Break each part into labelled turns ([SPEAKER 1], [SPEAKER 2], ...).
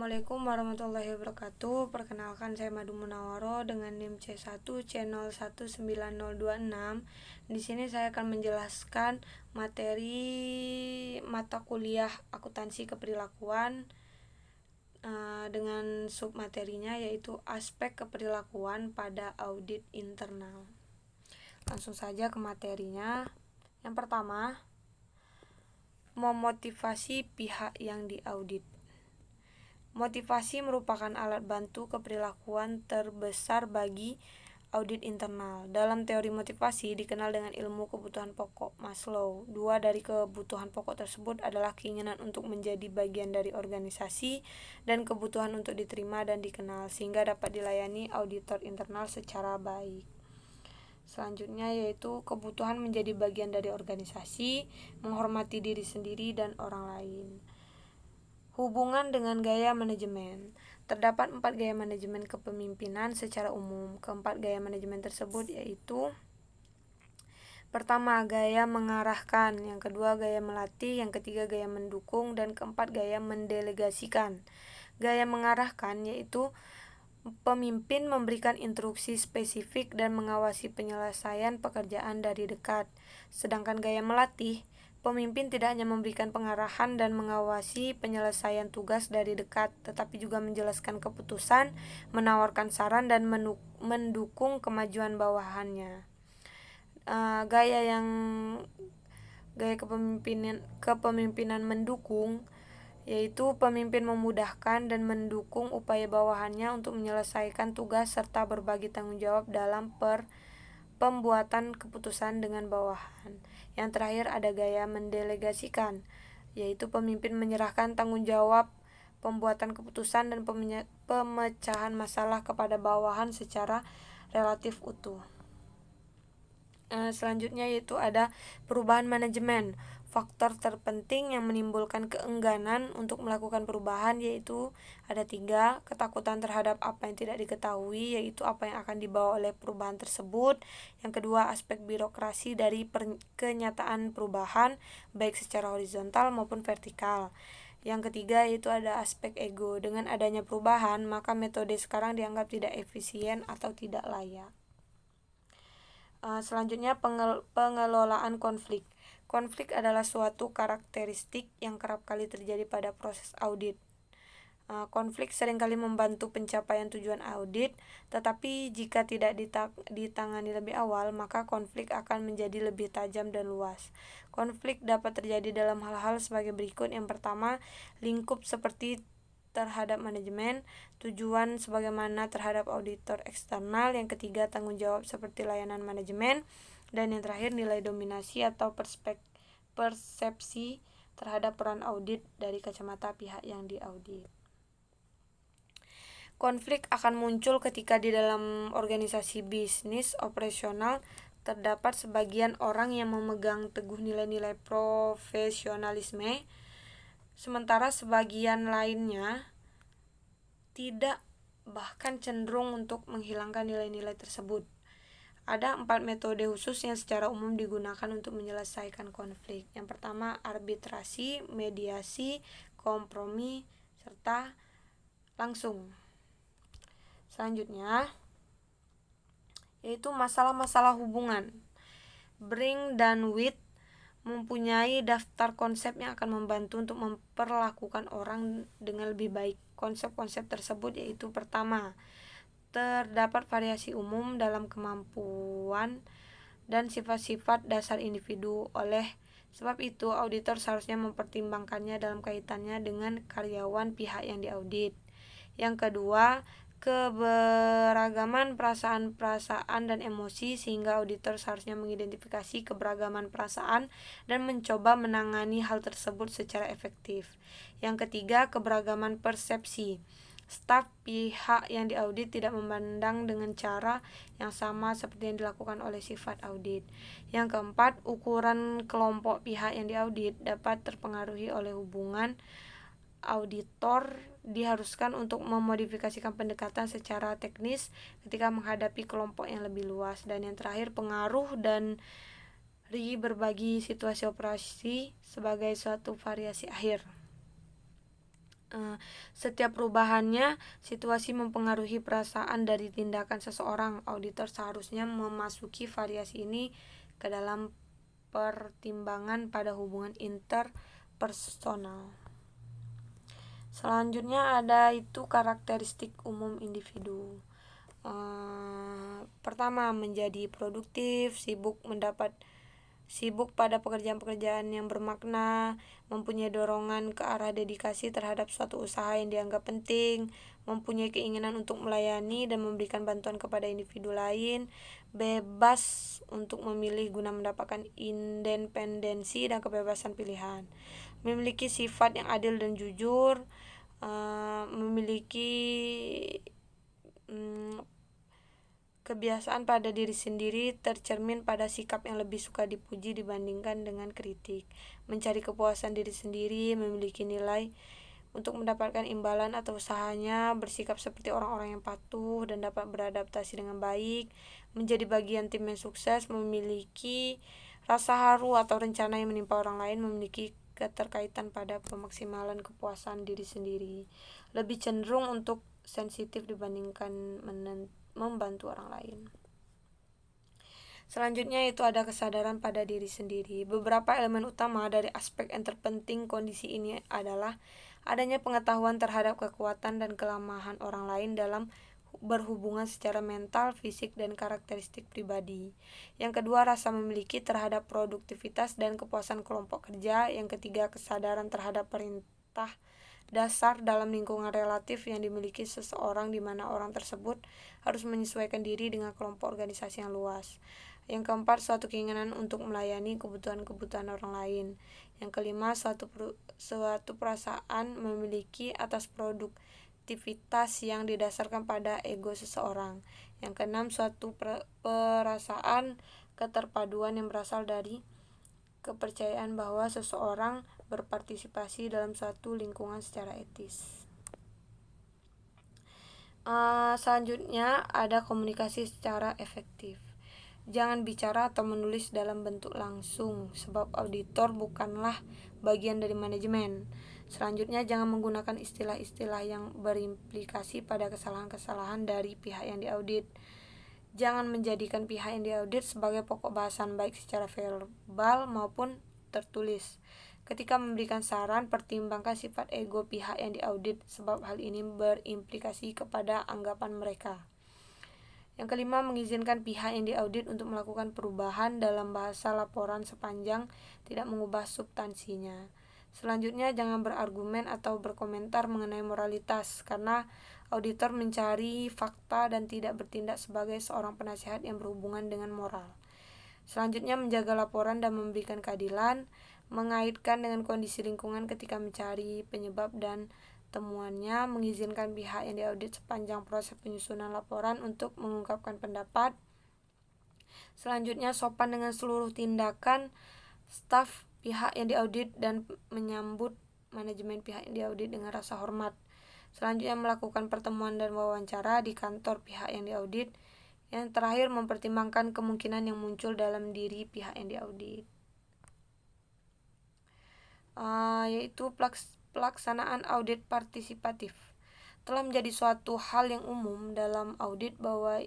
[SPEAKER 1] Assalamualaikum warahmatullahi wabarakatuh. Perkenalkan, saya Madu Munawaro dengan NIM C1 C019026. Di sini saya akan menjelaskan materi mata kuliah akuntansi keperilakuan dengan submaterinya yaitu aspek keperilakuan pada audit internal. Langsung saja ke materinya. Yang pertama, memotivasi pihak yang diaudit. Motivasi merupakan alat bantu keperilakuan terbesar bagi audit internal. Dalam teori motivasi dikenal dengan ilmu kebutuhan pokok Maslow. Dua dari kebutuhan pokok tersebut adalah keinginan untuk menjadi bagian dari organisasi dan kebutuhan untuk diterima dan dikenal sehingga dapat dilayani auditor internal secara baik. Selanjutnya yaitu kebutuhan menjadi bagian dari organisasi, menghormati diri sendiri dan orang lain. Hubungan dengan gaya manajemen. Terdapat 4 gaya manajemen kepemimpinan secara umum. Keempat gaya manajemen tersebut yaitu: pertama, gaya mengarahkan, yang kedua gaya melatih, yang ketiga gaya mendukung, dan keempat gaya mendelegasikan. Gaya mengarahkan yaitu pemimpin memberikan instruksi spesifik dan mengawasi penyelesaian pekerjaan dari dekat. Sedangkan gaya melatih, pemimpin tidak hanya memberikan pengarahan dan mengawasi penyelesaian tugas dari dekat, tetapi juga menjelaskan keputusan, menawarkan saran, dan mendukung kemajuan bawahannya. Gaya kepemimpinan mendukung yaitu pemimpin memudahkan dan mendukung upaya bawahannya untuk menyelesaikan tugas serta berbagi tanggung jawab dalam pembuatan keputusan dengan bawahan. Yang terakhir ada gaya mendelegasikan, yaitu pemimpin menyerahkan tanggung jawab pembuatan keputusan dan pemecahan masalah kepada bawahan secara relatif utuh. Selanjutnya yaitu ada perubahan manajemen. Faktor terpenting yang menimbulkan keengganan untuk melakukan perubahan yaitu ada 3: ketakutan terhadap apa yang tidak diketahui, yaitu apa yang akan dibawa oleh perubahan tersebut. Yang kedua, aspek birokrasi dari kenyataan perubahan, baik secara horizontal maupun vertikal. Yang ketiga yaitu ada aspek ego. Dengan adanya perubahan, maka metode sekarang dianggap tidak efisien atau tidak layak. Selanjutnya pengelolaan konflik. Konflik adalah suatu karakteristik yang kerap kali terjadi pada proses audit. Konflik seringkali membantu pencapaian tujuan audit, tetapi jika tidak ditangani lebih awal, maka konflik akan menjadi lebih tajam dan luas. Konflik dapat terjadi dalam hal-hal sebagai berikut. Yang pertama, lingkup seperti terhadap manajemen, tujuan sebagaimana terhadap auditor eksternal. Yang ketiga, tanggung jawab seperti layanan manajemen, dan yang terakhir nilai dominasi atau persepsi terhadap peran audit dari kacamata pihak yang diaudit. Konflik akan muncul ketika di dalam organisasi bisnis operasional terdapat sebagian orang yang memegang teguh nilai-nilai profesionalisme, sementara sebagian lainnya tidak, bahkan cenderung untuk menghilangkan nilai-nilai tersebut. Ada 4 metode khusus yang secara umum digunakan untuk menyelesaikan konflik. Yang pertama, arbitrasi, mediasi, kompromi, serta langsung. Selanjutnya yaitu masalah-masalah hubungan. Brink dan Witt mempunyai daftar konsep yang akan membantu untuk memperlakukan orang dengan lebih baik. Konsep-konsep tersebut yaitu: pertama, terdapat variasi umum dalam kemampuan dan sifat-sifat dasar individu. Oleh sebab itu, auditor seharusnya mempertimbangkannya dalam kaitannya dengan karyawan pihak yang diaudit. Yang kedua, keberagaman perasaan dan emosi, sehingga auditor seharusnya mengidentifikasi keberagaman perasaan dan mencoba menangani hal tersebut secara efektif. Yang ketiga, keberagaman persepsi. Staf pihak yang diaudit tidak memandang dengan cara yang sama seperti yang dilakukan oleh sifat audit. Yang keempat, ukuran kelompok pihak yang diaudit dapat terpengaruhi oleh hubungan. Auditor diharuskan untuk memodifikasikan pendekatan secara teknis ketika menghadapi kelompok yang lebih luas. Dan yang terakhir, pengaruh dan berbagi situasi operasi sebagai suatu variasi akhir. Setiap perubahannya situasi mempengaruhi perasaan dari tindakan seseorang. Auditor seharusnya memasuki variasi ini ke dalam pertimbangan pada hubungan interpersonal. Selanjutnya ada itu karakteristik umum individu. Pertama, menjadi produktif, sibuk pada pekerjaan-pekerjaan yang bermakna, mempunyai dorongan ke arah dedikasi terhadap suatu usaha yang dianggap penting, mempunyai keinginan untuk melayani dan memberikan bantuan kepada individu lain, bebas untuk memilih guna mendapatkan independensi dan kebebasan pilihan, memiliki sifat yang adil dan jujur, memiliki kebiasaan pada diri sendiri tercermin pada sikap yang lebih suka dipuji dibandingkan dengan kritik, mencari kepuasan diri sendiri, memiliki nilai untuk mendapatkan imbalan atau usahanya, bersikap seperti orang-orang yang patuh dan dapat beradaptasi dengan baik, menjadi bagian tim yang sukses, memiliki rasa haru atau rencana yang menimpa orang lain, memiliki keterkaitan pada pemaksimalan kepuasan diri sendiri, lebih cenderung untuk sensitif dibandingkan membantu orang lain. Selanjutnya itu ada kesadaran pada diri sendiri. Beberapa elemen utama dari aspek yang terpenting kondisi ini adalah adanya pengetahuan terhadap kekuatan dan kelemahan orang lain dalam berhubungan secara mental, fisik, dan karakteristik pribadi. Yang kedua, rasa memiliki terhadap produktivitas dan kepuasan kelompok kerja. Yang ketiga, kesadaran terhadap perintah dasar dalam lingkungan relatif yang dimiliki seseorang, di mana orang tersebut harus menyesuaikan diri dengan kelompok organisasi yang luas. Yang keempat, suatu keinginan untuk melayani kebutuhan-kebutuhan orang lain. Yang kelima, suatu perasaan memiliki atas produktivitas yang didasarkan pada ego seseorang. Yang keenam, suatu perasaan keterpaduan yang berasal dari kepercayaan bahwa seseorang berpartisipasi dalam suatu lingkungan secara etis. Selanjutnya ada komunikasi secara efektif. Jangan bicara atau menulis dalam bentuk langsung, sebab auditor bukanlah bagian dari manajemen. Selanjutnya, jangan menggunakan istilah-istilah yang berimplikasi pada kesalahan-kesalahan dari pihak yang diaudit. Jangan menjadikan pihak yang diaudit sebagai pokok bahasan baik secara verbal maupun tertulis. Ketika memberikan saran, pertimbangkan sifat ego pihak yang diaudit, sebab hal ini berimplikasi kepada anggapan mereka. Yang kelima, mengizinkan pihak yang diaudit untuk melakukan perubahan dalam bahasa laporan sepanjang tidak mengubah substansinya. Selanjutnya, jangan berargumen atau berkomentar mengenai moralitas, karena auditor mencari fakta dan tidak bertindak sebagai seorang penasihat yang berhubungan dengan moral. Selanjutnya, menjaga laporan dan memberikan keadilan, mengaitkan dengan kondisi lingkungan ketika mencari penyebab dan temuannya, mengizinkan pihak yang diaudit sepanjang proses penyusunan laporan untuk mengungkapkan pendapat. Selanjutnya, sopan dengan seluruh tindakan staf pihak yang diaudit dan menyambut manajemen pihak yang diaudit dengan rasa hormat. Selanjutnya, melakukan pertemuan dan wawancara di kantor pihak yang diaudit. Yang terakhir, mempertimbangkan kemungkinan yang muncul dalam diri pihak yang diaudit, yaitu pelaksanaan audit partisipatif. Telah menjadi suatu hal yang umum dalam audit bahwa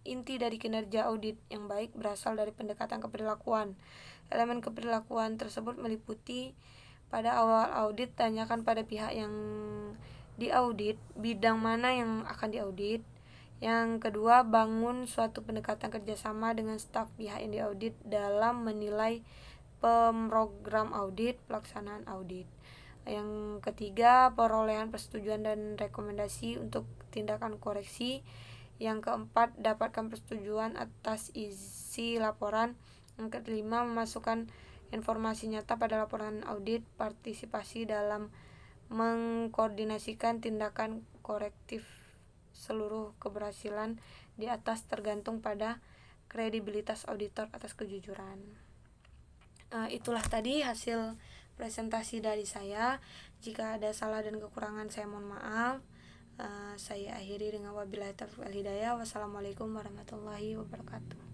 [SPEAKER 1] inti dari kinerja audit yang baik berasal dari pendekatan keperilakuan. Elemen keperilakuan tersebut meliputi: pada awal audit, tanyakan pada pihak yang diaudit bidang mana yang akan diaudit. Yang kedua, bangun suatu pendekatan kerjasama dengan staf pihak yang diaudit dalam menilai program audit, pelaksanaan audit. Yang ketiga, perolehan persetujuan dan rekomendasi untuk tindakan koreksi. Yang keempat, dapatkan persetujuan atas isi laporan. Yang kelima, memasukkan informasi nyata pada laporan audit. Partisipasi dalam mengkoordinasikan tindakan korektif. Seluruh keberhasilan di atas tergantung pada kredibilitas auditor atas kejujuran. Itulah tadi hasil presentasi dari saya. Jika ada salah dan kekurangan, saya mohon maaf. Saya akhiri dengan wabillahi taufiq wal hidayah. Wassalamualaikum warahmatullahi wabarakatuh.